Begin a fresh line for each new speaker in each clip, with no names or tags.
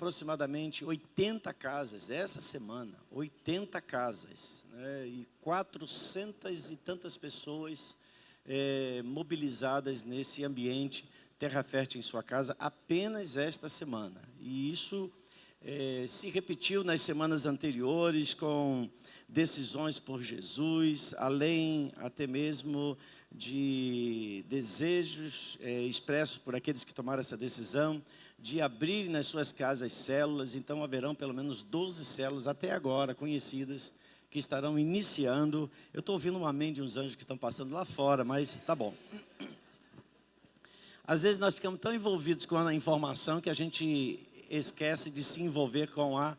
aproximadamente 80 casas, essa semana, 80 casas, né, e 400 e tantas pessoas mobilizadas nesse ambiente Terra Fértil em sua casa, apenas esta semana. E isso se repetiu nas semanas anteriores com decisões por Jesus, além até mesmo de desejos expressos por aqueles que tomaram essa decisão, de abrir nas suas casas células. Então haverão pelo menos 12 células até agora conhecidas, que estarão iniciando. Eu estou ouvindo um amém de uns anjos que estão passando lá fora, mas tá bom. Às vezes nós ficamos tão envolvidos com a informação que a gente esquece de se envolver com a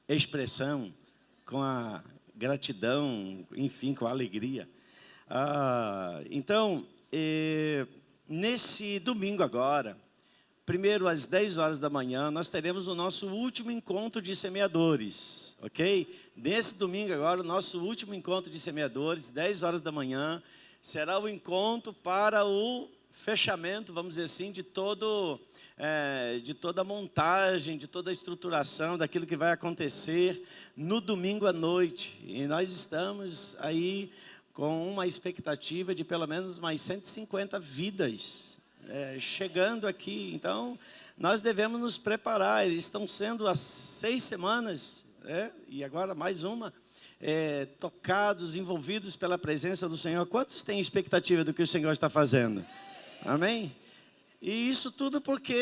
expressão, com a gratidão, enfim, com a alegria. Então, nesse domingo agora, primeiro às 10 horas da manhã, nós teremos o nosso último encontro de semeadores, ok? Nesse domingo agora, o nosso último encontro de semeadores, 10 horas da manhã, será o encontro para o fechamento, vamos dizer assim, de toda a montagem, de toda a estruturação daquilo que vai acontecer no domingo à noite. E nós estamos aí com uma expectativa de pelo menos mais 150 vidas chegando aqui. Então, nós devemos nos preparar. Eles estão sendo há 6 semanas, e agora mais uma, tocados, envolvidos pela presença do Senhor. Quantos têm expectativa do que o Senhor está fazendo? Amém? E isso tudo porque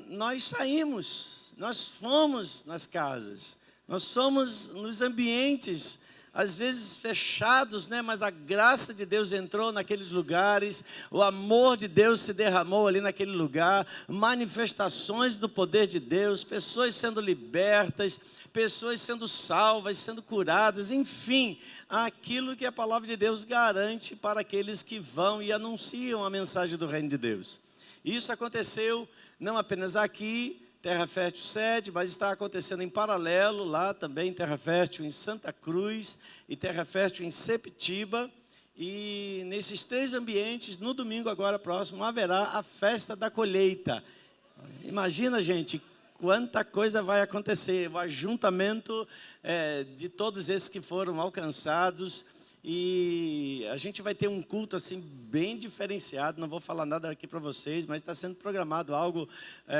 nós saímos, nós fomos nas casas, nós somos nos ambientes, às vezes fechados, né? Mas a graça de Deus entrou naqueles lugares, o amor de Deus se derramou ali naquele lugar, manifestações do poder de Deus, pessoas sendo libertas, pessoas sendo salvas, sendo curadas, enfim, aquilo que a palavra de Deus garante para aqueles que vão e anunciam a mensagem do reino de Deus. Isso aconteceu não apenas aqui, Terra Fértil sede, mas está acontecendo em paralelo, lá também, Terra Fértil em Santa Cruz e Terra Fértil em Sepetiba. E nesses 3 ambientes, no domingo agora próximo, haverá a festa da colheita. Imagina, gente, quanta coisa vai acontecer, o ajuntamento de todos esses que foram alcançados. E a gente vai ter um culto assim bem diferenciado, não vou falar nada aqui para vocês, mas está sendo programado algo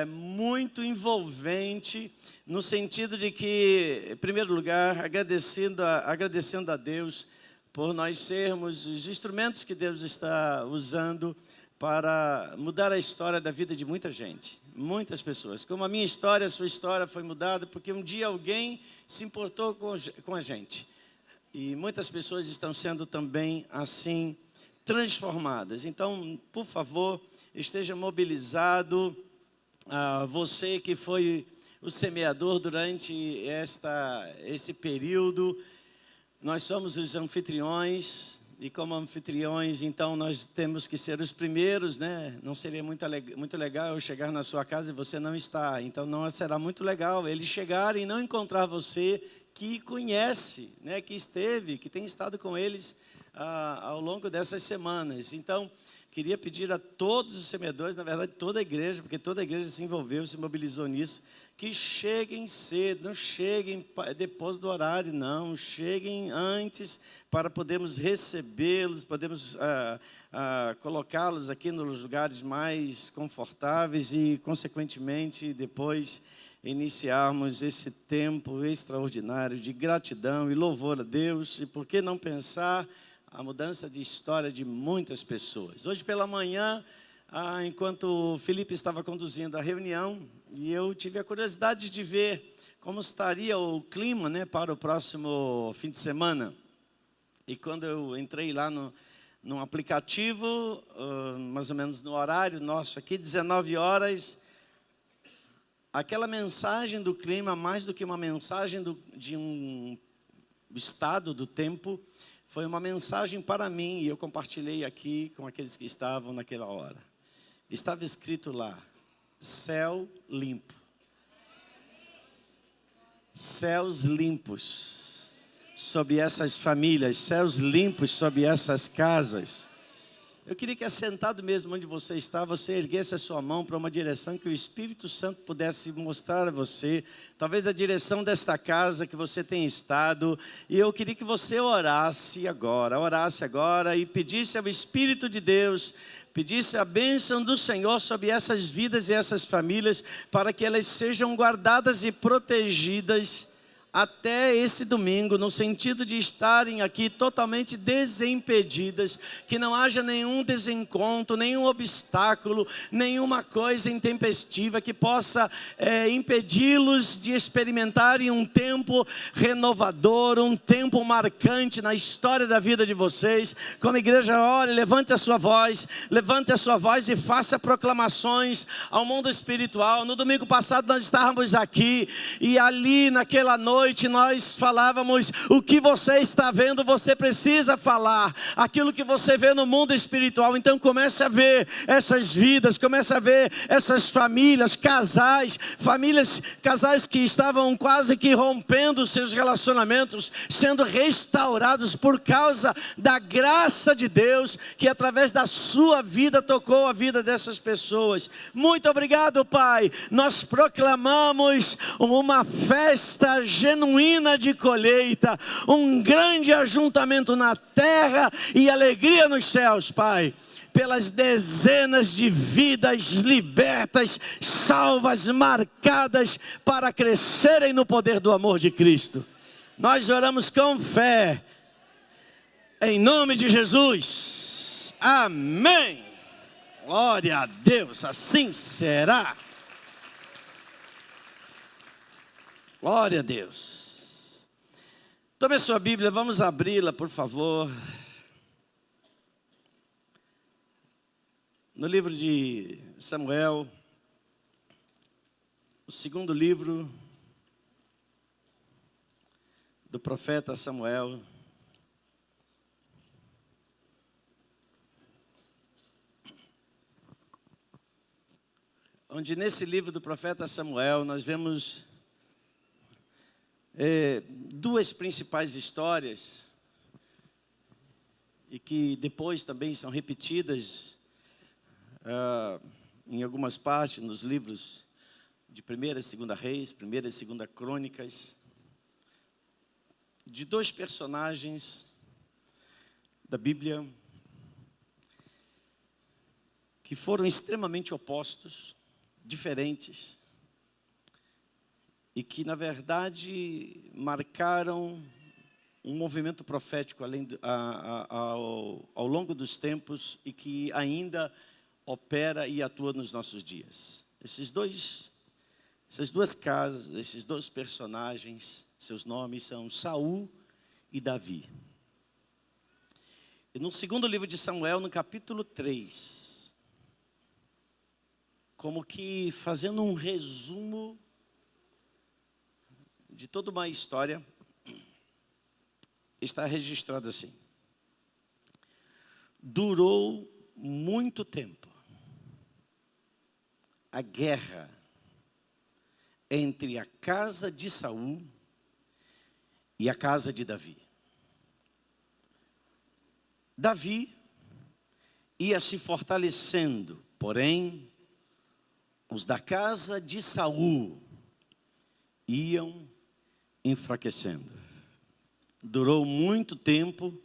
muito envolvente, no sentido de que, em primeiro lugar, agradecendo a Deus por nós sermos os instrumentos que Deus está usando para mudar a história da vida de muita gente, muitas pessoas. Como a minha história, a sua história foi mudada, porque um dia alguém se importou com a gente. E muitas pessoas estão sendo também assim transformadas. Então, por favor, esteja mobilizado. Você que foi o semeador durante esse período, nós somos os anfitriões. E como anfitriões, então, nós temos que ser os primeiros, né? Não seria muito legal eu chegar na sua casa e você não estar. Então, não será muito legal eles chegarem e não encontrar você, que conhece, né, que esteve, que tem estado com eles ao longo dessas semanas. Então, queria pedir a todos os semeadores, na verdade toda a igreja, porque toda a igreja se envolveu, se mobilizou nisso, que cheguem cedo, não cheguem depois do horário, não, cheguem antes para podermos recebê-los, podemos colocá-los aqui nos lugares mais confortáveis e, consequentemente, depois iniciarmos esse tempo extraordinário de gratidão e louvor a Deus. E por que não pensar a mudança de história de muitas pessoas? Hoje pela manhã, enquanto o Felipe estava conduzindo a reunião, e eu tive a curiosidade de ver como estaria o clima, né, para o próximo fim de semana. E quando eu entrei lá no aplicativo, mais ou menos no horário nosso aqui, 19 horas, aquela mensagem do clima, mais do que uma mensagem de um estado do tempo, foi uma mensagem para mim, e eu compartilhei aqui com aqueles que estavam naquela hora. Estava escrito lá, céu limpo. Céus limpos sobre essas famílias, céus limpos sobre essas casas. Eu queria que, assentado mesmo onde você está, você erguesse a sua mão para uma direção que o Espírito Santo pudesse mostrar a você, talvez a direção desta casa que você tem estado, e eu queria que você orasse agora e pedisse ao Espírito de Deus, pedisse a bênção do Senhor sobre essas vidas e essas famílias, para que elas sejam guardadas e protegidas até esse domingo, no sentido de estarem aqui totalmente desimpedidas, que não haja nenhum desencontro, nenhum obstáculo, nenhuma coisa intempestiva que possa impedi-los de experimentarem um tempo renovador, um tempo marcante na história da vida de vocês. Como igreja, ore, levante a sua voz e faça proclamações ao mundo espiritual. No domingo passado nós estávamos aqui e ali naquela noite nós falávamos: o que você está vendo, você precisa falar. Aquilo que você vê no mundo espiritual. Então comece a ver essas vidas, comece a ver essas famílias, casais que estavam quase que rompendo seus relacionamentos, sendo restaurados por causa da graça de Deus, que através da sua vida tocou a vida dessas pessoas. Muito obrigado, Pai. Nós proclamamos uma festa genuína de colheita, um grande ajuntamento na terra e alegria nos céus, Pai, pelas dezenas de vidas libertas, salvas, marcadas para crescerem no poder do amor de Cristo. Nós oramos com fé, em nome de Jesus, amém. Glória a Deus, assim será. Glória a Deus. Tome a sua Bíblia, vamos abri-la, por favor. No livro de Samuel, o segundo livro do profeta Samuel. Onde nesse livro do profeta Samuel nós vemos duas principais histórias, e que depois também são repetidas em algumas partes nos livros de 1ª e 2ª Reis, 1ª e 2ª Crônicas, de dois personagens da Bíblia que foram extremamente opostos, diferentes, e que, na verdade, marcaram um movimento profético ao longo dos tempos e que ainda opera e atua nos nossos dias. Essas duas casas, esses dois personagens, seus nomes são Saul e Davi. E no segundo livro de Samuel, no capítulo 3, como que fazendo um resumo de toda uma história, está registrado assim: durou muito tempo a guerra entre a casa de Saul e a casa de Davi. Davi ia se fortalecendo, porém os da casa de Saul iam enfraquecendo. Durou muito tempo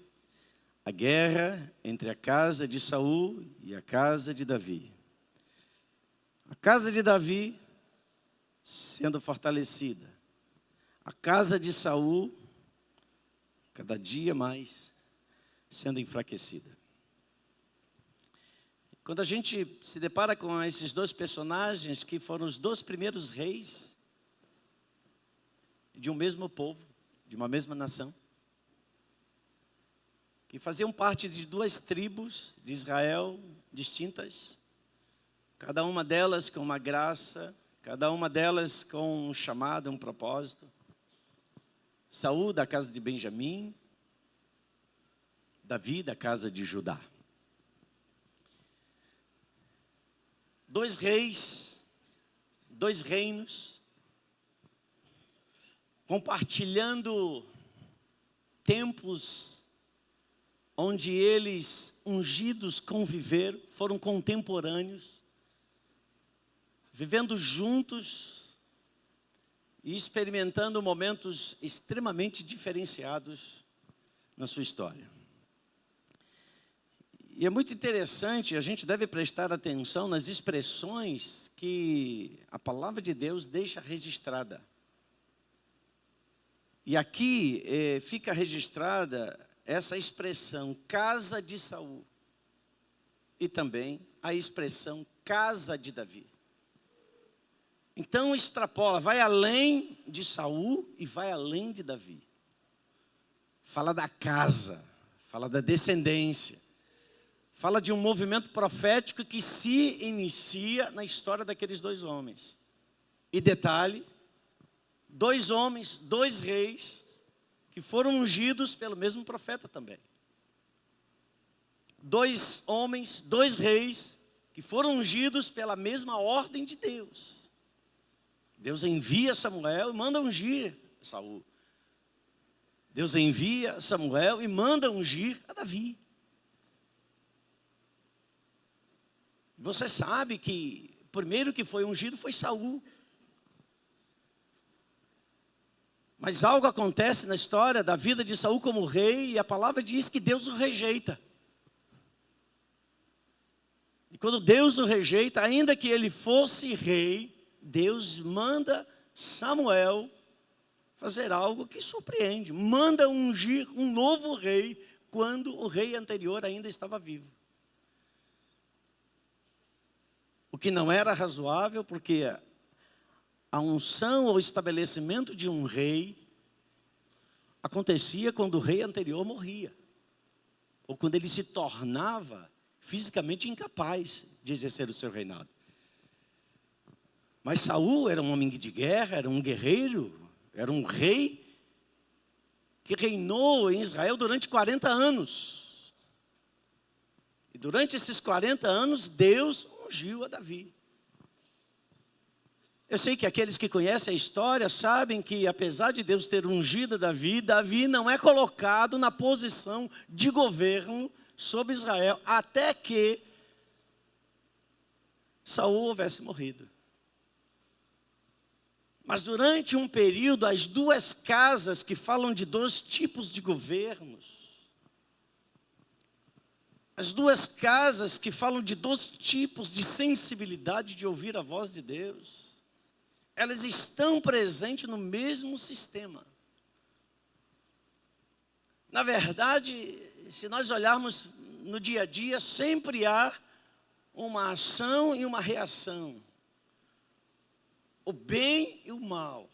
a guerra entre a casa de Saul e a casa de Davi. A casa de Davi sendo fortalecida, a casa de Saul cada dia mais sendo enfraquecida. Quando a gente se depara com esses dois personagens, que foram os dois primeiros reis de um mesmo povo, de uma mesma nação, que faziam parte de duas tribos de Israel distintas, cada uma delas com uma graça, cada uma delas com um chamado, um propósito. Saul da casa de Benjamim, Davi da casa de Judá. Dois reis, dois reinos, compartilhando tempos onde eles, ungidos, conviveram, foram contemporâneos, vivendo juntos e experimentando momentos extremamente diferenciados na sua história. E é muito interessante, a gente deve prestar atenção nas expressões que a palavra de Deus deixa registrada. E aqui fica registrada essa expressão, casa de Saul, e também a expressão casa de Davi. Então extrapola, vai além de Saul e vai além de Davi. Fala da casa, fala da descendência, fala de um movimento profético que se inicia na história daqueles dois homens. E detalhe, dois homens, dois reis, que foram ungidos pelo mesmo profeta também. Dois homens, dois reis, que foram ungidos pela mesma ordem de Deus. Deus envia Samuel e manda ungir Saul. Deus envia Samuel e manda ungir a Davi. Você sabe que o primeiro que foi ungido foi Saul. Mas algo acontece na história da vida de Saul como rei, e a palavra diz que Deus o rejeita. E quando Deus o rejeita, ainda que ele fosse rei, Deus manda Samuel fazer algo que surpreende. Manda ungir um novo rei, quando o rei anterior ainda estava vivo. O que não era razoável, porque a unção ou estabelecimento de um rei acontecia quando o rei anterior morria, ou quando ele se tornava fisicamente incapaz de exercer o seu reinado. Mas Saul era um homem de guerra, era um guerreiro, era um rei que reinou em Israel durante 40 anos. E durante esses 40 anos, Deus ungiu a Davi. Eu sei que aqueles que conhecem a história sabem que, apesar de Deus ter ungido Davi, Davi não é colocado na posição de governo sobre Israel, até que Saul houvesse morrido. Mas durante um período, as duas casas que falam de dois tipos de governos, as duas casas que falam de dois tipos de sensibilidade de ouvir a voz de Deus, elas estão presentes no mesmo sistema. Na verdade, se nós olharmos no dia a dia, sempre há uma ação e uma reação. O bem e o mal.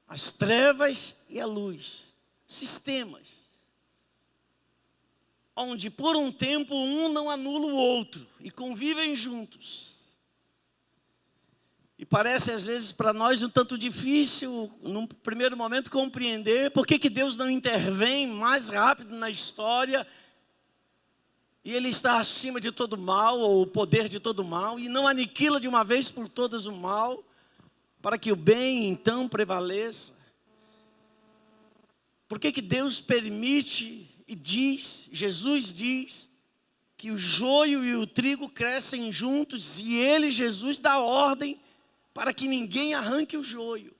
As trevas e a luz. Sistemas. Onde por um tempo um não anula o outro e convivem juntos. E parece às vezes para nós um tanto difícil, num primeiro momento, compreender por que Deus não intervém mais rápido na história, e Ele está acima de todo mal, ou o poder de todo mal, e não aniquila de uma vez por todas o mal, para que o bem então prevaleça. Por que Deus permite e diz, Jesus diz, que o joio e o trigo crescem juntos, e Ele, Jesus, dá ordem para que ninguém arranque o joio,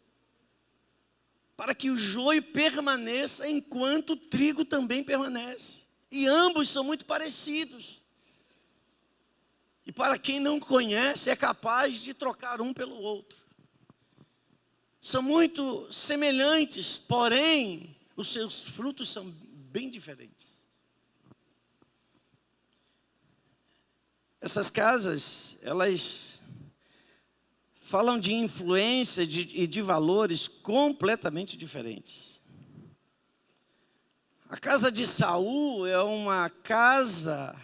para que o joio permaneça enquanto o trigo também permanece. E ambos são muito parecidos. E para quem não conhece, é capaz de trocar um pelo outro. São muito semelhantes, porém, os seus frutos são bem diferentes. Essas casas, elas falam de influência e de valores completamente diferentes. A casa de Saul é uma casa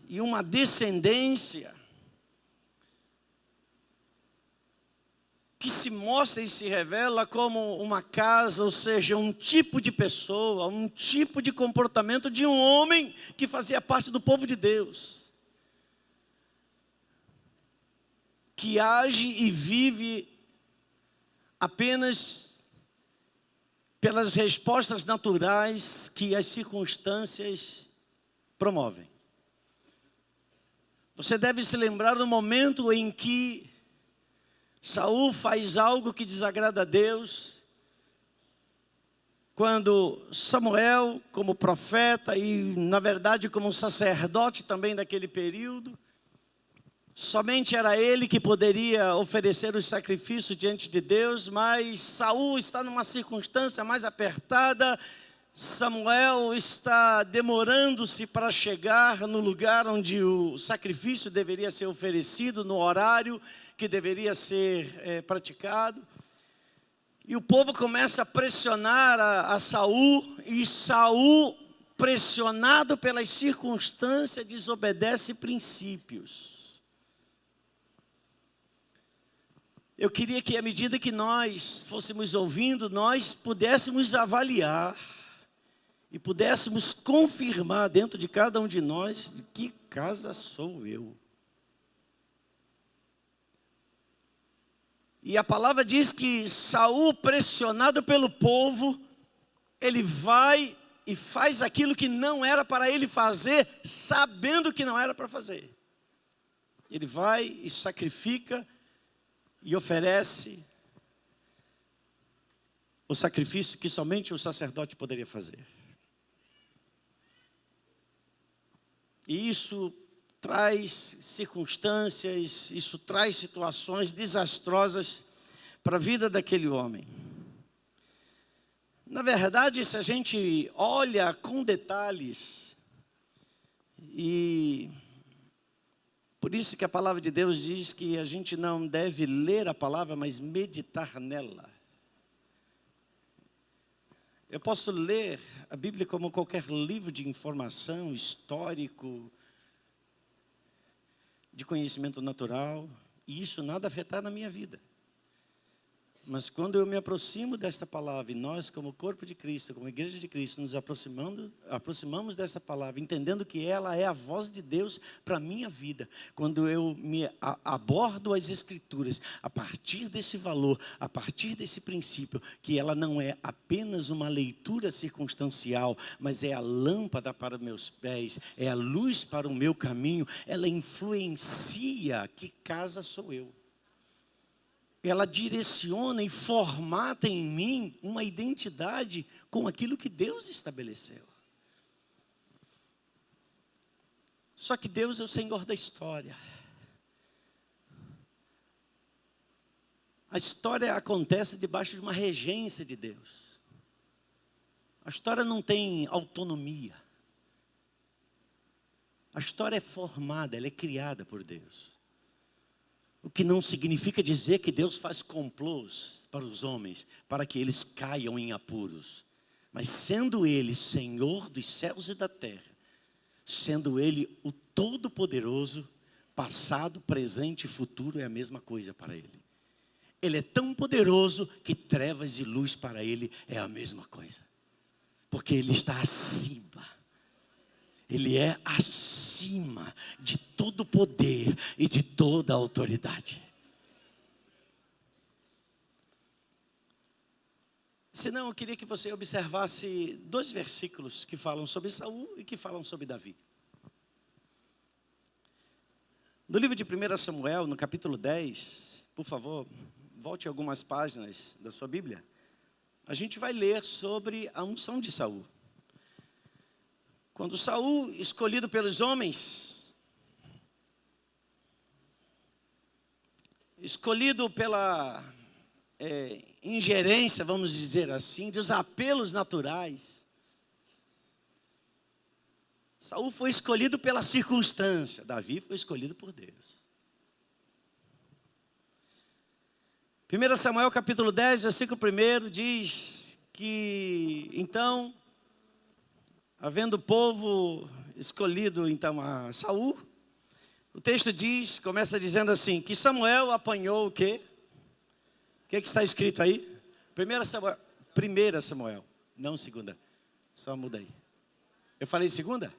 e uma descendência que se mostra e se revela como uma casa, ou seja, um tipo de pessoa, um tipo de comportamento de um homem que fazia parte do povo de Deus, que age e vive apenas pelas respostas naturais que as circunstâncias promovem. Você deve se lembrar do momento em que Saul faz algo que desagrada a Deus, quando Samuel, como profeta e, na verdade, como sacerdote também daquele período, somente era ele que poderia oferecer o sacrifício diante de Deus, mas Saul está numa circunstância mais apertada. Samuel está demorando-se para chegar no lugar onde o sacrifício deveria ser oferecido, no horário que deveria ser praticado. E o povo começa a pressionar a Saul, e Saul, pressionado pelas circunstâncias, desobedece princípios. Eu queria que, à medida que nós fôssemos ouvindo, nós pudéssemos avaliar e pudéssemos confirmar dentro de cada um de nós de que casa sou eu. E a palavra diz que Saul, pressionado pelo povo, ele vai e faz aquilo que não era para ele fazer, sabendo que não era para fazer. Ele vai e sacrifica e oferece o sacrifício que somente o sacerdote poderia fazer. E isso traz circunstâncias, isso traz situações desastrosas para a vida daquele homem. Na verdade, se a gente olha com detalhes, e por isso que a palavra de Deus diz que a gente não deve ler a palavra, mas meditar nela. Eu posso ler a Bíblia como qualquer livro de informação, histórico, de conhecimento natural, e isso nada afetar na minha vida. Mas quando eu me aproximo desta palavra, e nós como corpo de Cristo, como igreja de Cristo, nos aproximamos dessa palavra, entendendo que ela é a voz de Deus para a minha vida. Quando eu me abordo as Escrituras, a partir desse valor, a partir desse princípio, que ela não é apenas uma leitura circunstancial, mas é a lâmpada para meus pés, é a luz para o meu caminho, ela influencia que casa sou eu. Ela direciona e formata em mim uma identidade com aquilo que Deus estabeleceu. Só que Deus é o Senhor da história. A história acontece debaixo de uma regência de Deus. A história não tem autonomia. A história é formada, ela é criada por Deus. O que não significa dizer que Deus faz complôs para os homens, para que eles caiam em apuros. Mas sendo Ele Senhor dos céus e da terra, sendo Ele o Todo-Poderoso, passado, presente e futuro é a mesma coisa para Ele. Ele é tão poderoso que trevas e luz para Ele é a mesma coisa. Porque Ele está acima. Ele é acima de todo poder e de toda autoridade. Senão, eu queria que você observasse 2 versículos que falam sobre Saul e que falam sobre Davi. No livro de 1 Samuel, no capítulo 10, por favor, volte algumas páginas da sua Bíblia. A gente vai ler sobre a unção de Saul. Quando Saul, escolhido pelos homens, escolhido pela ingerência, vamos dizer assim, dos apelos naturais, Saul foi escolhido pela circunstância, Davi foi escolhido por Deus. 1 Samuel capítulo 10, versículo 1 diz que então, havendo o povo escolhido então a Saul, o texto diz, começa dizendo assim, que Samuel apanhou o quê? O que está escrito aí? 1 Samuel, não segunda, só muda aí. Eu falei segunda?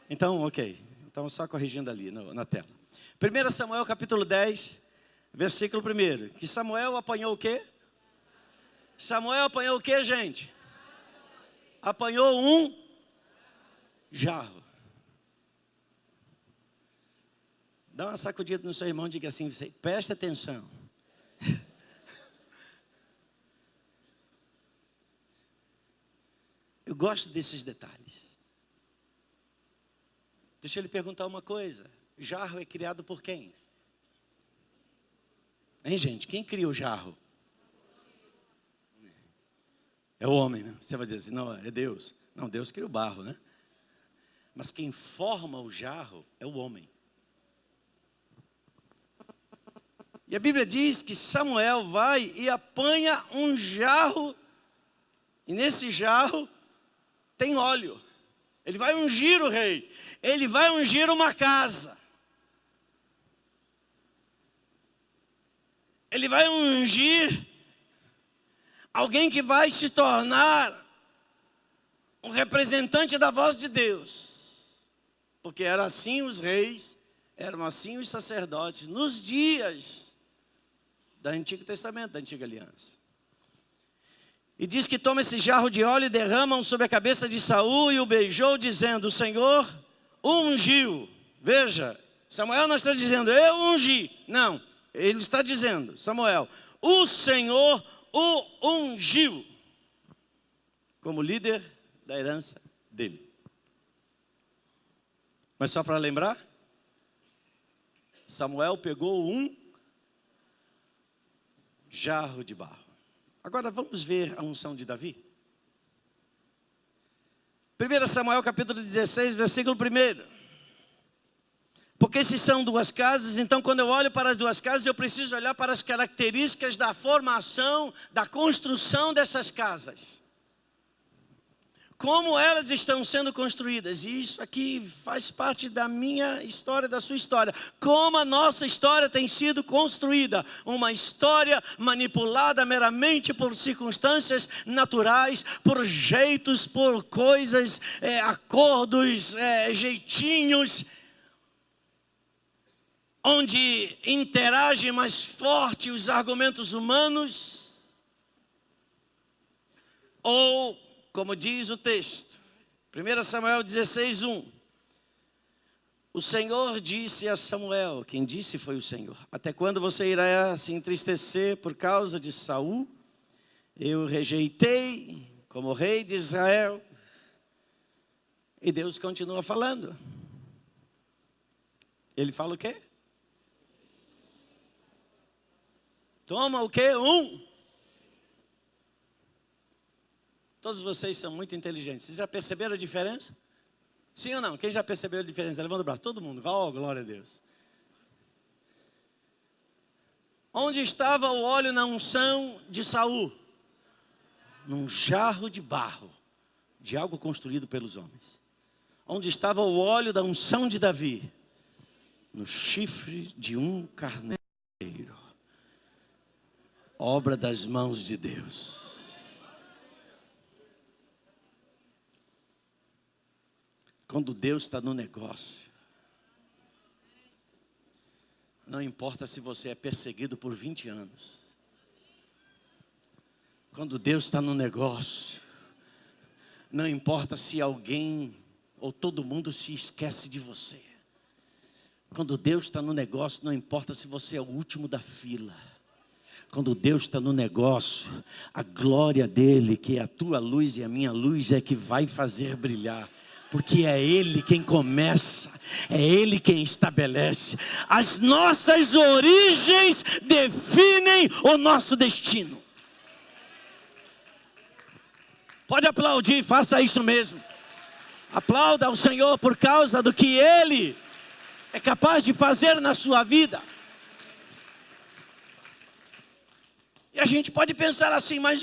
Então, ok, então só corrigindo ali na tela. 1 Samuel capítulo 10, versículo 1, que Samuel apanhou o quê? Samuel apanhou o que, gente? Apanhou um jarro. Dá uma sacudida no seu irmão e diga assim, preste atenção. Eu gosto desses detalhes. Deixa eu lhe perguntar uma coisa. Jarro é criado por quem? Hein, gente? Quem cria o jarro? É o homem, né? Você vai dizer assim, não, é Deus. Não, Deus cria o barro, né? Mas quem forma o jarro é o homem. E a Bíblia diz que Samuel vai e apanha um jarro. E nesse jarro tem óleo. Ele vai ungir o rei. Ele vai ungir uma casa. Ele vai ungir alguém que vai se tornar um representante da voz de Deus. Porque eram assim os reis, eram assim os sacerdotes nos dias do Antigo Testamento, da Antiga Aliança. E diz que toma esse jarro de óleo e derrama sobre a cabeça de Saul e o beijou, dizendo, o Senhor o ungiu. Veja, Samuel não está dizendo, eu ungi. Não, ele está dizendo, Samuel, o Senhor o ungiu como líder da herança dele. Mas só para lembrar, Samuel pegou um jarro de barro. Agora vamos ver a unção de Davi. 1 Samuel capítulo 16, versículo 1. Porque se são duas casas, então quando eu olho para as duas casas, eu preciso olhar para as características da formação, da construção dessas casas. Como elas estão sendo construídas. E isso aqui faz parte da minha história, da sua história. Como a nossa história tem sido construída. Uma história manipulada meramente por circunstâncias naturais, por jeitos, por coisas, acordos, jeitinhos. Onde interagem mais forte os argumentos humanos. Ou, como diz o texto, 1 Samuel 16, 1. O Senhor disse a Samuel, quem disse foi o Senhor, até quando você irá se entristecer por causa de Saul? Eu o rejeitei como rei de Israel. E Deus continua falando. Ele fala o quê? Toma o quê? Todos vocês são muito inteligentes. Vocês já perceberam a diferença? Sim ou não? Quem já percebeu a diferença? Levanta o braço. Todo mundo. Oh, glória a Deus. Onde estava o óleo na unção de Saul? Num jarro de barro, de algo construído pelos homens. Onde estava o óleo da unção de Davi? No chifre de um carneiro. Obra das mãos de Deus. Quando Deus está no negócio, não importa se você é perseguido por 20 anos. Quando Deus está no negócio, não importa se alguém ou todo mundo se esquece de você. Quando Deus está no negócio, não importa se você é o último da fila. Quando Deus está no negócio, a glória dele, que é a tua luz e a minha luz, é que vai fazer brilhar. Porque é Ele quem começa, é Ele quem estabelece. As nossas origens definem o nosso destino. Pode aplaudir, faça isso mesmo. Aplauda ao Senhor por causa do que Ele é capaz de fazer na sua vida. E a gente pode pensar assim, mas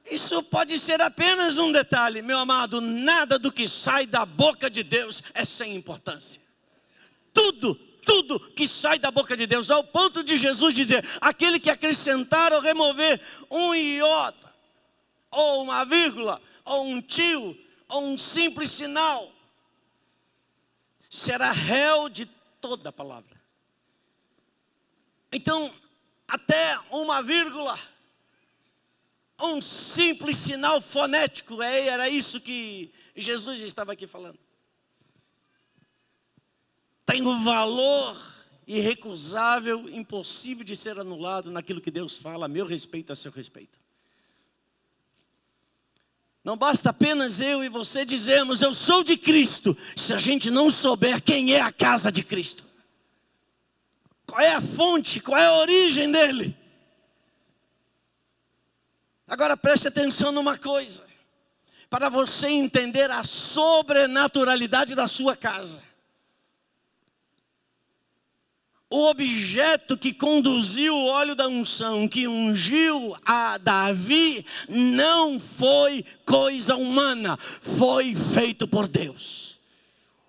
isso pode ser apenas um detalhe. Meu amado, nada do que sai da boca de Deus é sem importância. Tudo que sai da boca de Deus, ao ponto de Jesus dizer, aquele que acrescentar ou remover um iota, ou uma vírgula, ou um tio, ou um simples sinal, será réu de toda a palavra. Então, até uma vírgula, Um simples sinal fonético, era isso que Jesus estava aqui falando. Tem um valor irrecusável, impossível de ser anulado naquilo que Deus fala a meu respeito, a seu respeito. Não basta apenas eu e você dizermos, eu sou de Cristo, se a gente não souber quem é a casa de Cristo. Qual é a fonte, qual é a origem dele. Agora preste atenção numa coisa, para você entender a sobrenaturalidade da sua casa. O objeto que conduziu o óleo da unção, que ungiu a Davi, não foi coisa humana, foi feito por Deus.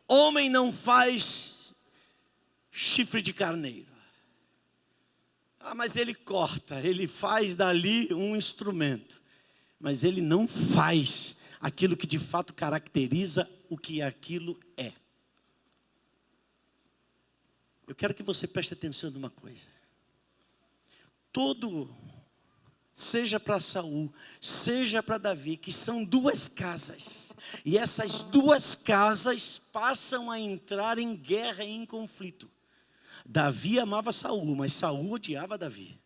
Homem não faz chifre de carneiro. Mas ele corta, ele faz dali um instrumento. Mas ele não faz aquilo que de fato caracteriza o que aquilo é. Eu quero que você preste atenção numa coisa. Seja para Saul, seja para Davi, que são duas casas. E essas duas casas passam a entrar em guerra e em conflito. Davi amava Saul, mas Saul odiava Davi.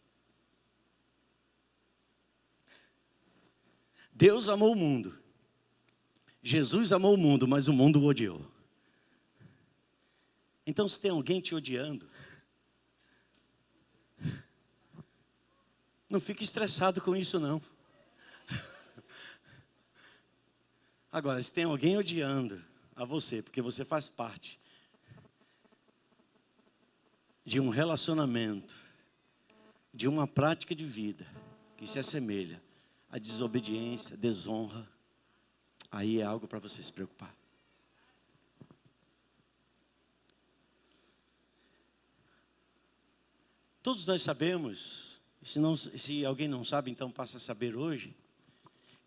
Deus amou o mundo. Jesus amou o mundo, mas o mundo o odiou. Então, se tem alguém te odiando, não fique estressado com isso, não. Agora, se tem alguém odiando a você, porque você faz parte de um relacionamento, de uma prática de vida, que se assemelha à desobediência, desonra, aí é algo para você se preocupar. Todos nós sabemos, se alguém não sabe, então passa a saber hoje,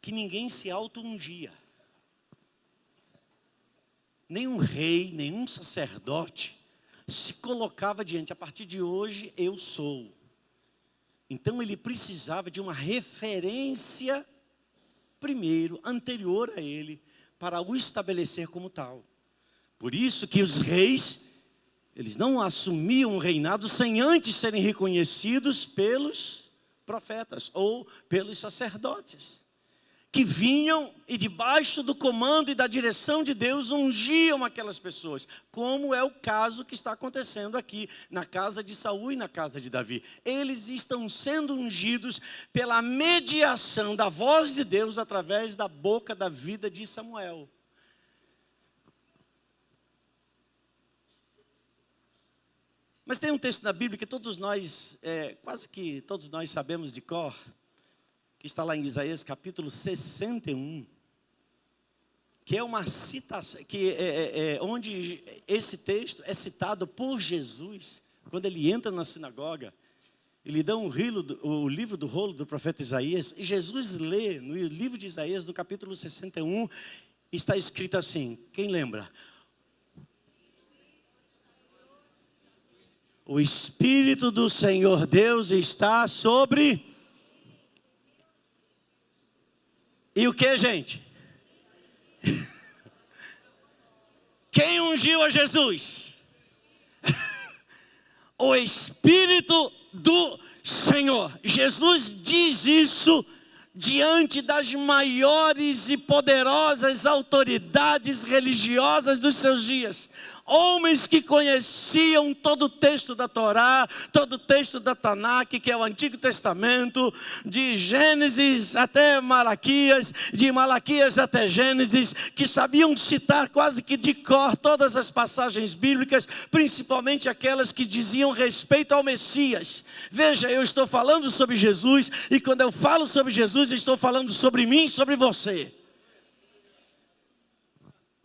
que ninguém se auto-ungia. Nenhum rei, nenhum sacerdote se colocava diante, a partir de hoje eu sou. Então ele precisava de uma referência, primeiro, anterior a ele, para o estabelecer como tal. Por isso que os reis, eles não assumiam o reinado sem antes serem reconhecidos pelos profetas ou pelos sacerdotes, que vinham e debaixo do comando e da direção de Deus ungiam aquelas pessoas, como é o caso que está acontecendo aqui na casa de Saul e na casa de Davi. Eles estão sendo ungidos pela mediação da voz de Deus através da boca da vida de Samuel. Mas tem um texto na Bíblia que todos nós, quase que todos nós sabemos de cor, que está lá em Isaías capítulo 61, que é uma citação, onde esse texto é citado por Jesus, quando ele entra na sinagoga, ele dá o livro do rolo do profeta Isaías, e Jesus lê no livro de Isaías, no capítulo 61, está escrito assim, quem lembra? O Espírito do Senhor Deus está sobre... E o que, gente? Quem ungiu a Jesus? O Espírito do Senhor. Jesus diz isso diante das maiores e poderosas autoridades religiosas dos seus dias. Homens que conheciam todo o texto da Torá, todo o texto da Tanakh, que é o Antigo Testamento, de Gênesis até Malaquias, de Malaquias até Gênesis, que sabiam citar quase que de cor todas as passagens bíblicas, principalmente aquelas que diziam respeito ao Messias. Veja, eu estou falando sobre Jesus, e quando eu falo sobre Jesus, eu estou falando sobre mim e sobre você.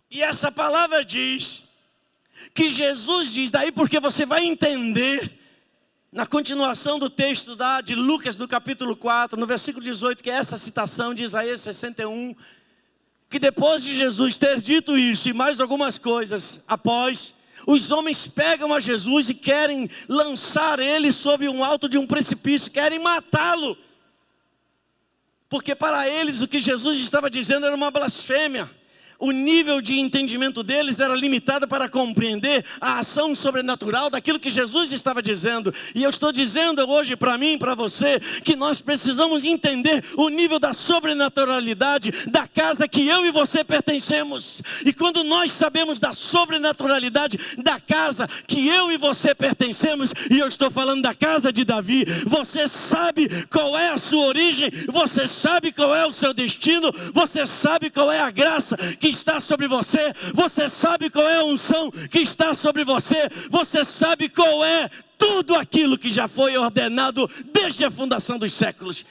E essa palavra diz... que Jesus diz, daí porque você vai entender, na continuação do texto de Lucas, no capítulo 4, no versículo 18, que é essa citação de Isaías 61, que depois de Jesus ter dito isso e mais algumas coisas após, os homens pegam a Jesus e querem lançar ele sobre um alto de um precipício, querem matá-lo. porque para eles o que Jesus estava dizendo era uma blasfêmia. O nível de entendimento deles era limitado para compreender a ação sobrenatural daquilo que Jesus estava dizendo. E eu estou dizendo hoje para mim, para você, que nós precisamos entender o nível da sobrenaturalidade da casa que eu e você pertencemos. E quando nós sabemos da sobrenaturalidade da casa que eu e você pertencemos, e eu estou falando da casa de Davi, você sabe qual é a sua origem, você sabe qual é o seu destino, você sabe qual é a graça que está sobre você, você sabe qual é a unção que está sobre você, você sabe qual é tudo aquilo que já foi ordenado desde a fundação dos séculos,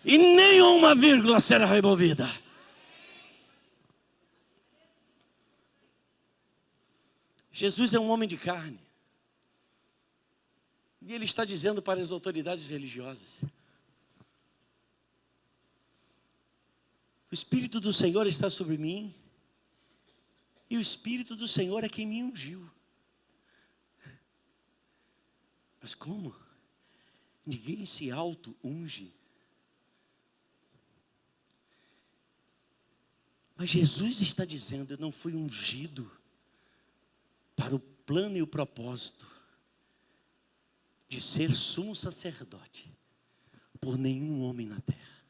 e nenhuma vírgula será removida. Jesus é um homem de carne, e ele está dizendo para as autoridades religiosas: o Espírito do Senhor está sobre mim, e o Espírito do Senhor é quem me ungiu. Mas como? Ninguém se auto-unge. Mas Jesus está dizendo: eu não fui ungido para o plano e o propósito de ser sumo sacerdote por nenhum homem na terra.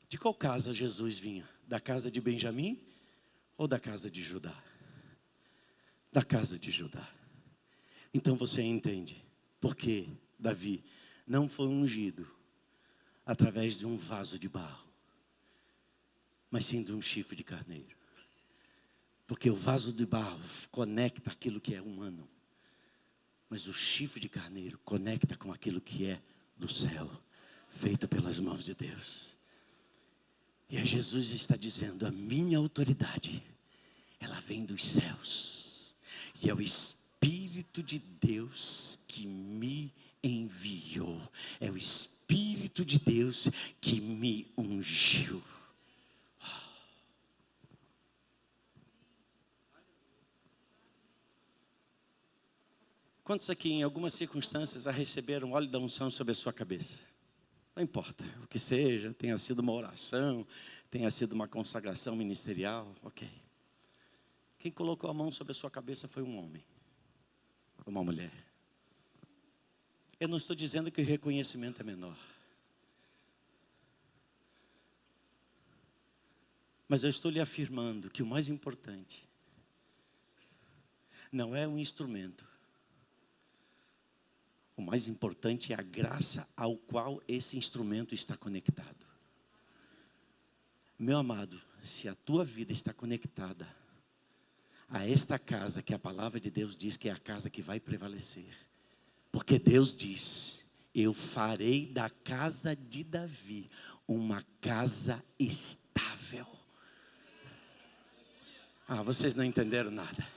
De qual casa Jesus vinha? Da casa de Benjamim ou da casa de Judá? Da casa de Judá. Então você entende porque Davi não foi ungido através de um vaso de barro, mas sim de um chifre de carneiro. Porque o vaso de barro conecta aquilo que é humano, mas o chifre de carneiro conecta com aquilo que é do céu, feito pelas mãos de Deus. E aí Jesus está dizendo: a minha autoridade, ela vem dos céus, e é o Espírito de Deus que me enviou, é o Espírito de Deus que me ungiu. Quantos aqui em algumas circunstâncias já receberam óleo da unção sobre a sua cabeça? Não importa o que seja, tenha sido uma oração, tenha sido uma consagração ministerial, ok. Quem colocou a mão sobre a sua cabeça foi um homem, uma mulher. Eu não estou dizendo que o reconhecimento é menor, mas eu estou lhe afirmando que o mais importante não é um instrumento. O mais importante é a graça ao qual esse instrumento está conectado. Meu amado, se a tua vida está conectada a esta casa que a palavra de Deus diz que é a casa que vai prevalecer, porque Deus diz: eu farei da casa de Davi uma casa estável. Vocês não entenderam nada.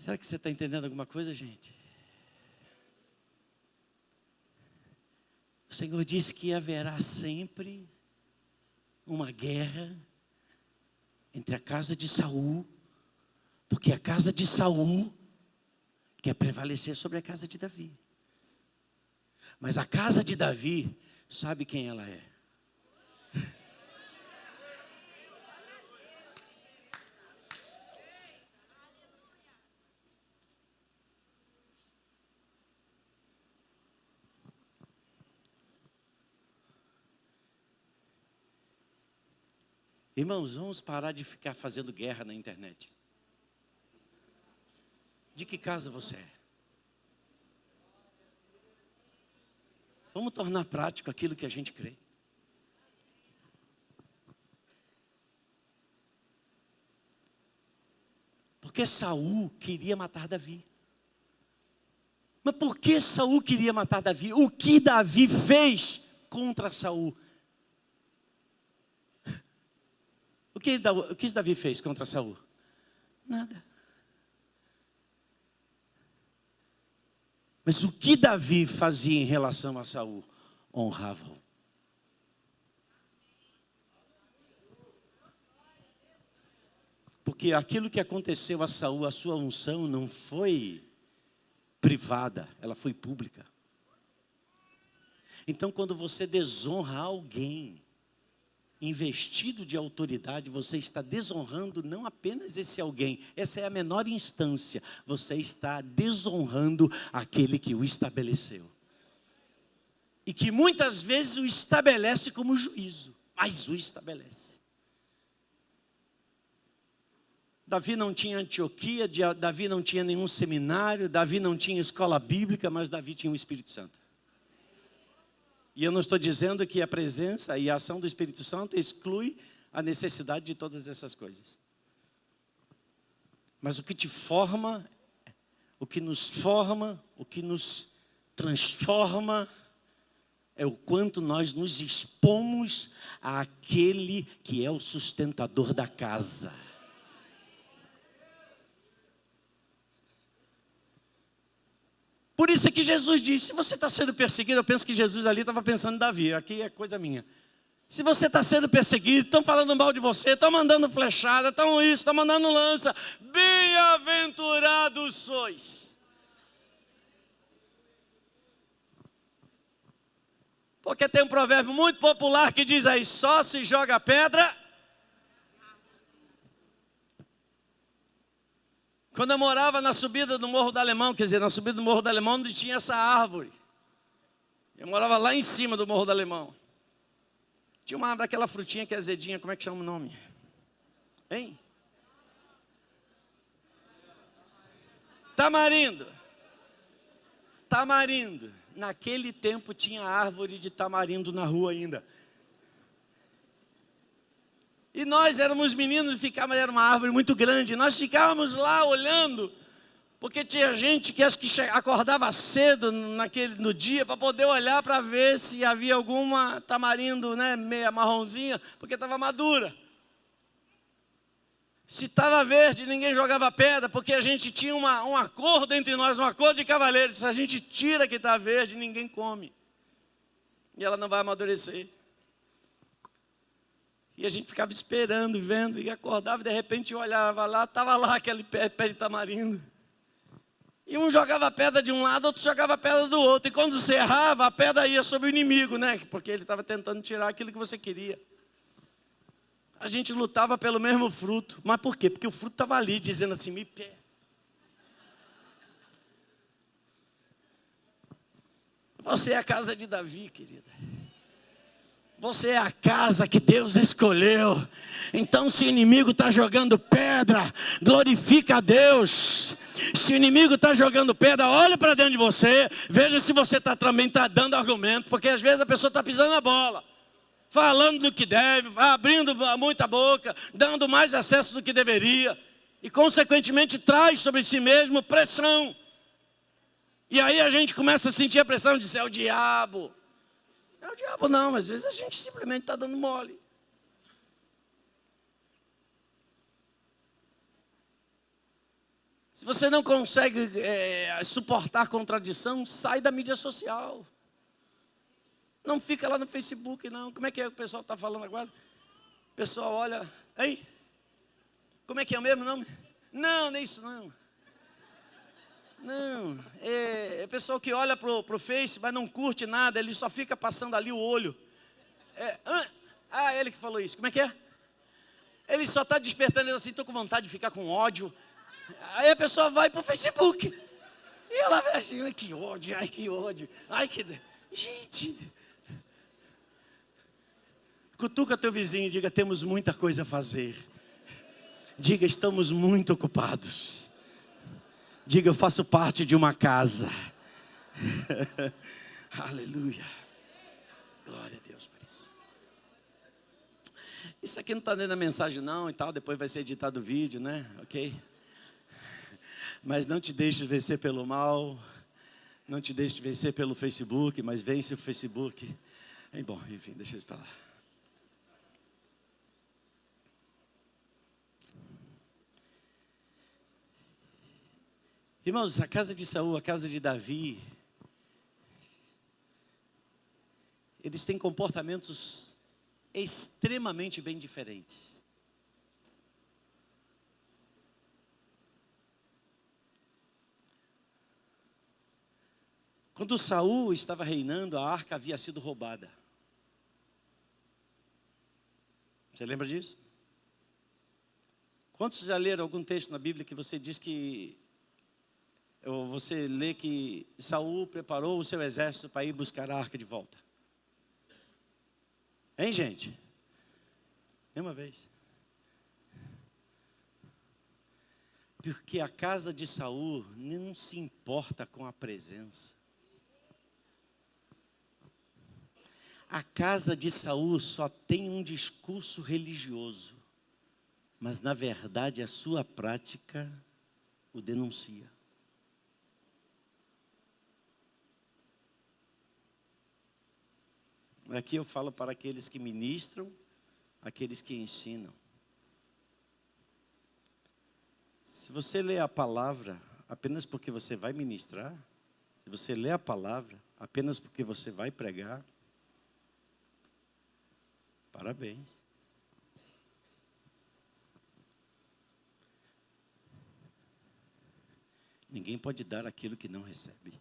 Será que você está entendendo alguma coisa, gente? O Senhor disse que haverá sempre uma guerra entre a casa de Saul, porque a casa de Saul quer prevalecer sobre a casa de Davi. Mas a casa de Davi sabe quem ela é. Irmãos, vamos parar de ficar fazendo guerra na internet. De que casa você é? Vamos tornar prático aquilo que a gente crê. Porque Saul queria matar Davi. Mas por que Saul queria matar Davi? O que Davi fez contra Saul? O que Davi fez contra Saul? Nada. Mas o que Davi fazia em relação a Saul? Honrava-o. Porque aquilo que aconteceu a Saul, a sua unção não foi privada, ela foi pública. Então, quando você desonra alguém investido de autoridade, você está desonrando não apenas esse alguém, essa é a menor instância, você está desonrando aquele que o estabeleceu. E que muitas vezes o estabelece como juízo, mas o estabelece. Davi não tinha Antioquia, Davi não tinha nenhum seminário, Davi não tinha escola bíblica, mas Davi tinha o Espírito Santo. E eu não estou dizendo que a presença e a ação do Espírito Santo exclui a necessidade de todas essas coisas. Mas o que te forma, o que nos forma, o que nos transforma, é o quanto nós nos expomos àquele que é o sustentador da casa. Por isso é que Jesus disse, se você está sendo perseguido, eu penso que Jesus ali estava pensando em Davi, aqui é coisa minha. Se você está sendo perseguido, estão falando mal de você, estão mandando flechada, estão isso, estão mandando lança, bem-aventurados sois. Porque tem um provérbio muito popular que diz aí, só se joga pedra. Quando eu morava na subida do Morro do Alemão, quer dizer, na subida do Morro do Alemão, onde tinha essa árvore. Eu morava lá em cima do Morro do Alemão. Tinha uma daquela frutinha que é azedinha, como é que chama o nome? Hein? Tamarindo. Tamarindo. Naquele tempo tinha árvore de tamarindo na rua ainda. E nós éramos meninos e ficávamos, era uma árvore muito grande. Nós ficávamos lá olhando, porque tinha gente que acho que acordava cedo no dia para poder olhar para ver se havia alguma tamarindo, né, meia marronzinha, porque estava madura. Se estava verde, ninguém jogava pedra, porque a gente tinha um acordo entre nós, um acordo de cavalheiros. Se a gente tira que está verde, ninguém come. E ela não vai amadurecer. E a gente ficava esperando, vendo, e acordava, e de repente olhava lá, estava lá aquele pé de tamarindo. E um jogava pedra de um lado, outro jogava pedra do outro. E quando você errava, a pedra ia sobre o inimigo, né? Porque ele estava tentando tirar aquilo que você queria. A gente lutava pelo mesmo fruto. Mas por quê? Porque o fruto estava ali, dizendo assim, me pé. Você é a casa de Davi, querida. Você é a casa que Deus escolheu. Então se o inimigo está jogando pedra, glorifica a Deus. Se o inimigo está jogando pedra, olha para dentro de você. Veja se você também está dando argumento. Porque às vezes a pessoa está pisando na bola, falando do que deve, abrindo muita boca, dando mais acesso do que deveria. E consequentemente traz sobre si mesmo pressão. E aí a gente começa a sentir a pressão de ser o diabo. Não é o diabo não, às vezes a gente simplesmente está dando mole. Se você não consegue suportar contradição, sai da mídia social. Não fica lá no Facebook não. Como é que o pessoal está falando agora? O pessoal olha, hein? Como é que é o mesmo nome? Não, nem isso não. Não, é pessoal que olha para o Face, mas não curte nada, ele só fica passando ali o olho. Ele que falou isso, como é que é? Ele só está despertando, ele assim, estou com vontade de ficar com ódio. Aí a pessoa vai para o Facebook, e ela vai assim, ai que ódio, ai que ódio, ai que... Gente, cutuca teu vizinho e diga, temos muita coisa a fazer. Diga, estamos muito ocupados. Diga, eu faço parte de uma casa. Aleluia. Glória a Deus por isso. Isso aqui não está dentro da mensagem não e tal. Depois vai ser editado o vídeo, né? Ok? Mas não te deixes vencer pelo mal. Não te deixes vencer pelo Facebook. Mas vence o Facebook. Bom, enfim, deixa isso para lá. Irmãos, a casa de Saul, a casa de Davi, eles têm comportamentos extremamente bem diferentes. Quando Saul estava reinando, a arca havia sido roubada. Você lembra disso? Quantos já leram algum texto na Bíblia que você diz que, ou você lê que Saul preparou o seu exército para ir buscar a arca de volta? Hein, gente? Nenhuma vez. Porque a casa de Saul não se importa com a presença. A casa de Saul só tem um discurso religioso, mas na verdade a sua prática o denuncia. Aqui eu falo para aqueles que ministram, aqueles que ensinam. Se você lê a palavra apenas porque você vai ministrar, se você lê a palavra apenas porque você vai pregar, parabéns. Ninguém pode dar aquilo que não recebe.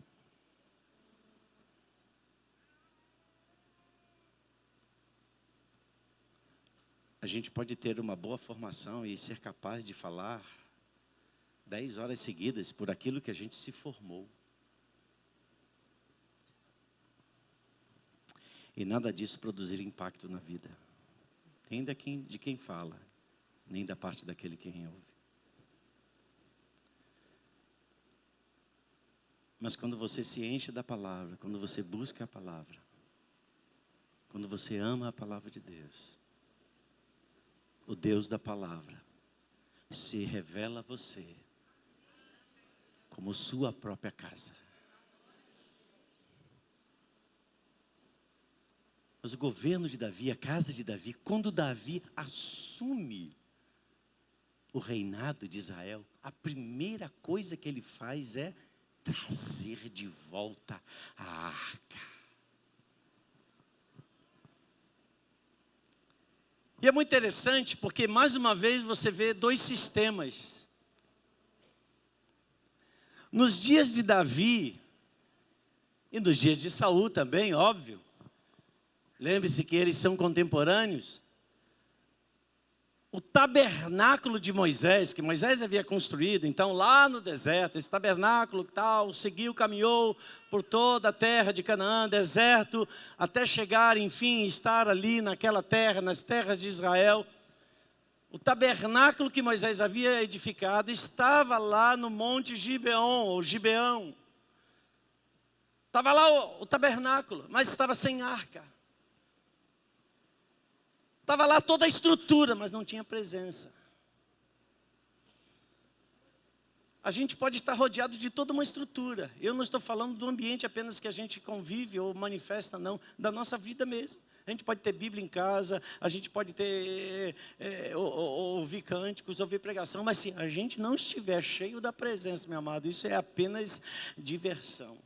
A gente pode ter uma boa formação e ser capaz de falar 10 horas seguidas por aquilo que a gente se formou. E nada disso produzir impacto na vida. Nem de quem fala, nem da parte daquele que ouve. Mas quando você se enche da palavra, quando você busca a palavra, quando você ama a palavra de Deus, o Deus da palavra se revela a você como sua própria casa. Mas o governo de Davi, a casa de Davi, quando Davi assume o reinado de Israel, a primeira coisa que ele faz é trazer de volta a arca. E é muito interessante porque mais uma vez você vê dois sistemas. Nos dias de Davi e nos dias de Saul também, óbvio. Lembre-se que eles são contemporâneos. O tabernáculo de Moisés, que Moisés havia construído, então lá no deserto, esse tabernáculo tal, seguiu, caminhou por toda a terra de Canaã, deserto, até chegar, enfim, estar ali naquela terra, nas terras de Israel. O tabernáculo que Moisés havia edificado estava lá no monte Gibeon, ou Gibeão. Estava lá o tabernáculo, mas estava sem arca. Estava lá toda a estrutura, mas não tinha presença. A gente pode estar rodeado de toda uma estrutura. Eu não estou falando do ambiente apenas que a gente convive ou manifesta, não. Da nossa vida mesmo. A gente pode ter Bíblia em casa, a gente pode ter, ouvir cânticos, ouvir pregação. Mas se a gente não estiver cheio da presença, meu amado, isso é apenas diversão.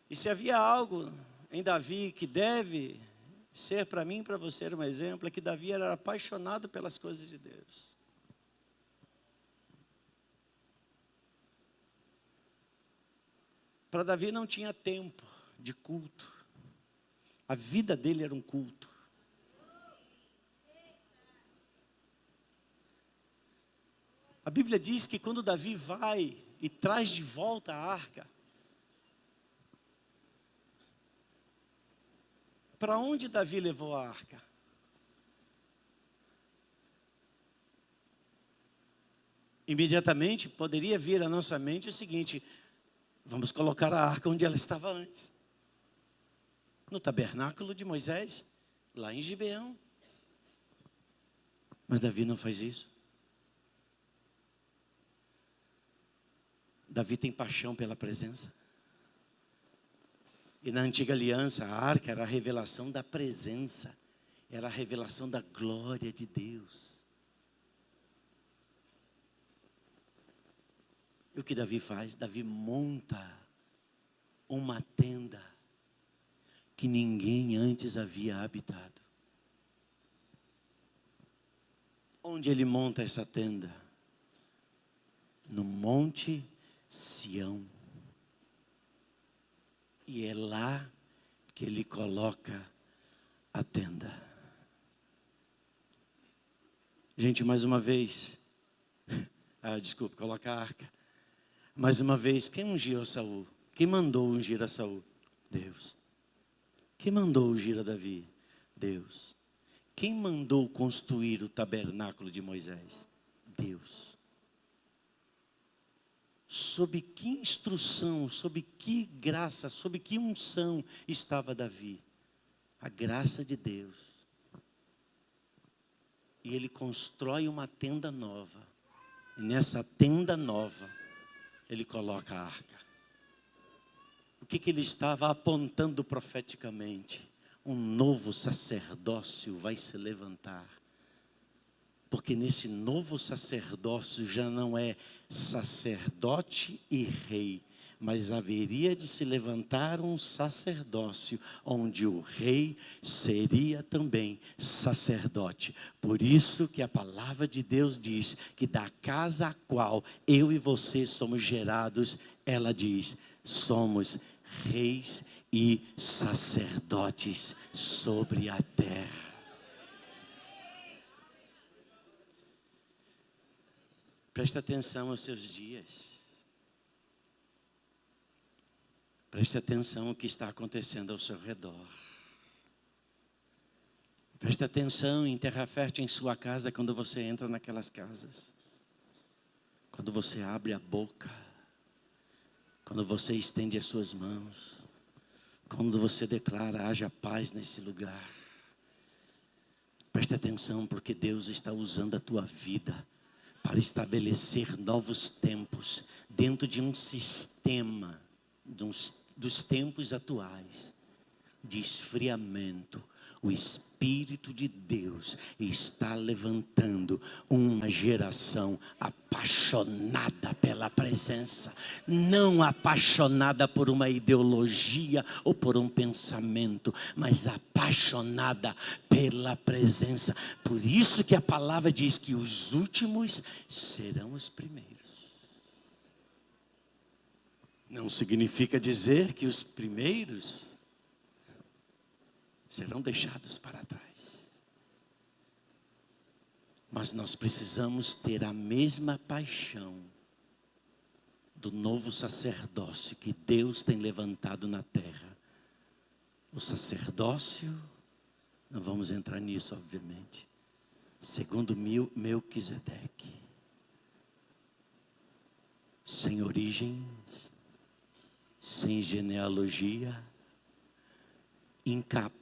E se havia algo em Davi que deve ser para mim e para você um exemplo, é que Davi era apaixonado pelas coisas de Deus. Para Davi não tinha tempo de culto. A vida dele era um culto. A Bíblia diz que quando Davi vai e traz de volta a arca, para onde Davi levou a arca? Imediatamente poderia vir à nossa mente o seguinte: vamos colocar a arca onde ela estava antes. No tabernáculo de Moisés, lá em Gibeão. Mas Davi não faz isso. Davi tem paixão pela presença. E na antiga aliança, a arca era a revelação da presença. Era a revelação da glória de Deus. E o que Davi faz? Davi monta uma tenda que ninguém antes havia habitado. Onde ele monta essa tenda? no Monte Sião. E é lá que ele coloca a tenda. Gente, mais uma vez. Desculpa, coloca a arca. Mais uma vez, quem ungiu a Saul? Quem mandou ungir a Saul? Deus. Quem mandou ungir a Davi? Deus. Quem mandou construir o tabernáculo de Moisés? Deus. Sob que instrução, sob que graça, sob que unção estava Davi? A graça de Deus. E ele constrói uma tenda nova. E nessa tenda nova, ele coloca a arca. O que ele estava apontando profeticamente? Um novo sacerdócio vai se levantar. Porque nesse novo sacerdócio já não é sacerdote e rei, mas haveria de se levantar um sacerdócio, onde o rei seria também sacerdote. Por isso que a palavra de Deus diz que da casa a qual eu e você somos gerados, ela diz, somos reis e sacerdotes sobre a terra. Preste atenção aos seus dias. Preste atenção ao que está acontecendo ao seu redor. Preste atenção em terra fértil em sua casa, quando você entra naquelas casas. Quando você abre a boca. Quando você estende as suas mãos. Quando você declara, haja paz nesse lugar. Preste atenção, porque Deus está usando a tua vida para estabelecer novos tempos dentro de um sistema dos tempos atuais de esfriamento. O Espírito de Deus está levantando uma geração apaixonada pela presença, não apaixonada por uma ideologia ou por um pensamento, mas apaixonada pela presença. Por isso que a palavra diz que os últimos serão os primeiros. Não significa dizer que os primeiros serão deixados para trás. Mas nós precisamos ter a mesma paixão do novo sacerdócio que Deus tem levantado na terra. O sacerdócio, não vamos entrar nisso obviamente, segundo Melquisedeque, sem origens, sem genealogia, incapaz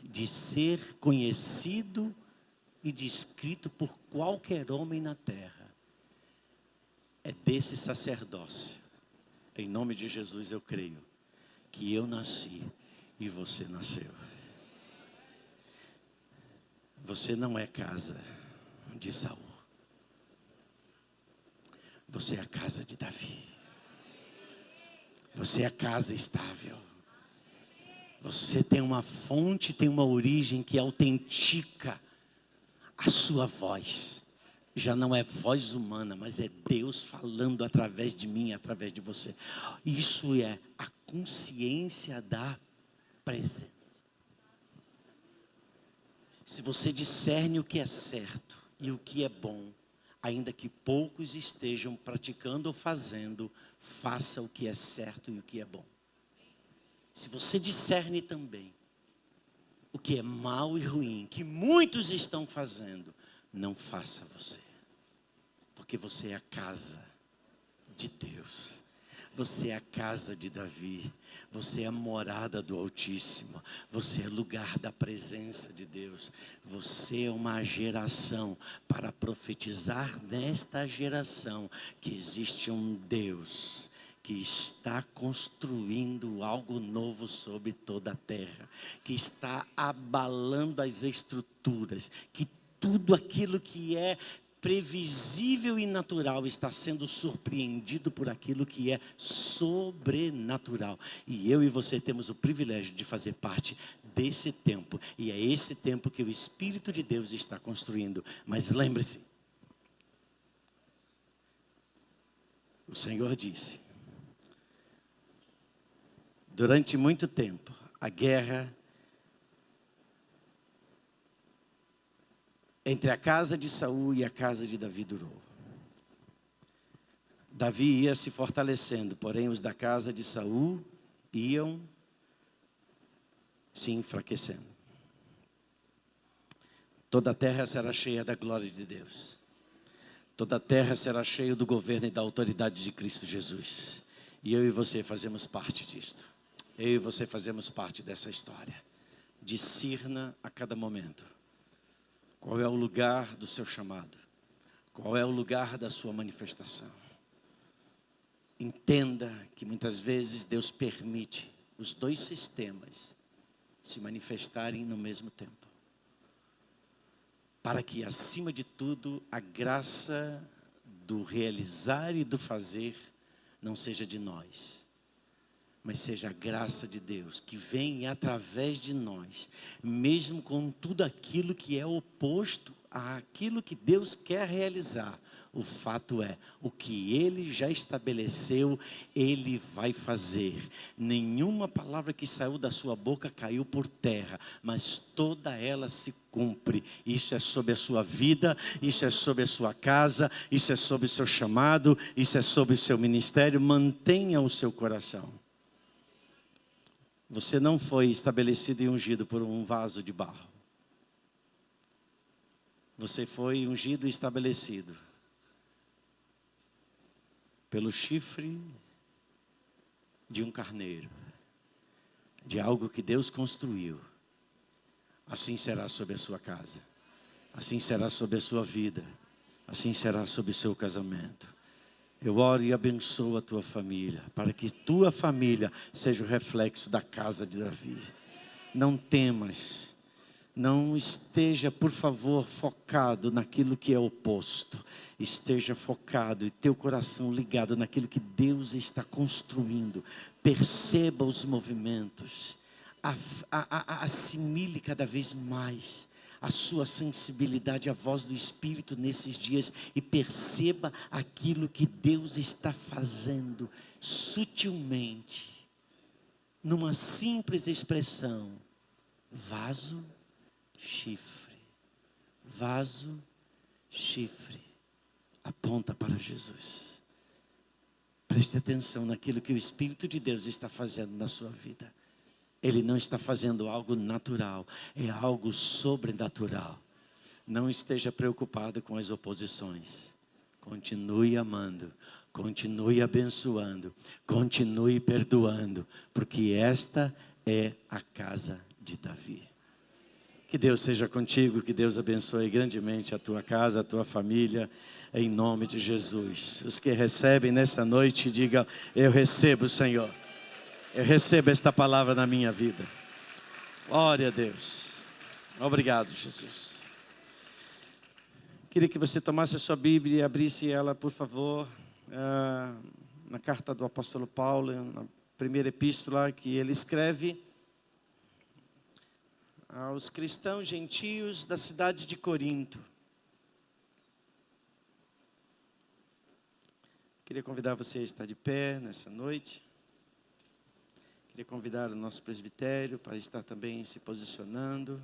de ser conhecido e descrito por qualquer homem na terra. É desse sacerdócio, em nome de Jesus eu creio, que eu nasci e você nasceu. Você não é casa de Saul. Você é a casa de Davi. Você é a casa estável. Você tem uma fonte, tem uma origem que autentica a sua voz. Já não é voz humana, mas é Deus falando através de mim, através de você. Isso é a consciência da presença. Se você discerne o que é certo e o que é bom, ainda que poucos estejam praticando ou fazendo, faça o que é certo e o que é bom. Se você discerne também o que é mal e ruim, que muitos estão fazendo, não faça você. Porque você é a casa de Deus. Você é a casa de Davi. Você é a morada do Altíssimo. Você é lugar da presença de Deus. Você é uma geração para profetizar nesta geração que existe um Deus que está construindo algo novo sobre toda a terra, que está abalando as estruturas, que tudo aquilo que é previsível e natural está sendo surpreendido por aquilo que é sobrenatural. E eu e você temos o privilégio de fazer parte desse tempo. E é esse tempo que o Espírito de Deus está construindo. Mas lembre-se, O Senhor disse: durante muito tempo, a guerra entre a casa de Saul e a casa de Davi durou. Davi ia se fortalecendo, porém os da casa de Saul iam se enfraquecendo. Toda a terra será cheia da glória de Deus. Toda a terra será cheia do governo e da autoridade de Cristo Jesus. E eu e você fazemos parte disto. Eu e você fazemos parte dessa história. Discirna a cada momento qual é o lugar do seu chamado, qual é o lugar da sua manifestação. Entenda que muitas vezes Deus permite os dois sistemas se manifestarem no mesmo tempo, para que, acima de tudo, a graça do realizar e do fazer não seja de nós, mas seja a graça de Deus que vem através de nós, mesmo com tudo aquilo que é oposto àquilo que Deus quer realizar. O fato é, o que Ele já estabeleceu, Ele vai fazer. Nenhuma palavra que saiu da sua boca caiu por terra, mas toda ela se cumpre. Isso é sobre a sua vida, isso é sobre a sua casa, isso é sobre o seu chamado, isso é sobre o seu ministério. Mantenha o seu coração. Você não foi estabelecido e ungido por um vaso de barro. Você foi ungido e estabelecido pelo chifre de um carneiro, de algo que Deus construiu. Assim será sobre a sua casa, assim será sobre a sua vida, assim será sobre o seu casamento. Eu oro e abençoo a tua família, para que tua família seja o reflexo da casa de Davi. Não temas. Não esteja, por favor, focado naquilo que é oposto. Esteja focado e teu coração ligado naquilo que Deus está construindo. Perceba os movimentos. Assimile cada vez mais a sua sensibilidade à voz do Espírito nesses dias. E perceba aquilo que Deus está fazendo sutilmente. Numa simples expressão: vaso, chifre, vaso, chifre, aponta para Jesus. Preste atenção naquilo que o Espírito de Deus está fazendo na sua vida. Ele não está fazendo algo natural, é algo sobrenatural. Não esteja preocupado com as oposições. Continue amando, continue abençoando, continue perdoando, porque esta é a casa de Davi. Que Deus seja contigo, que Deus abençoe grandemente a tua casa, a tua família, em nome de Jesus. Os que recebem nessa noite, digam: eu recebo, Senhor. Eu recebo esta palavra na minha vida. Glória a Deus. Obrigado, Jesus. Queria que você tomasse a sua Bíblia e abrisse ela, por favor, na carta do apóstolo Paulo, na primeira epístola que ele escreve aos cristãos gentios da cidade de Corinto. Queria convidar você a estar de pé nessa noite. Queria convidar o nosso presbitério para estar também se posicionando.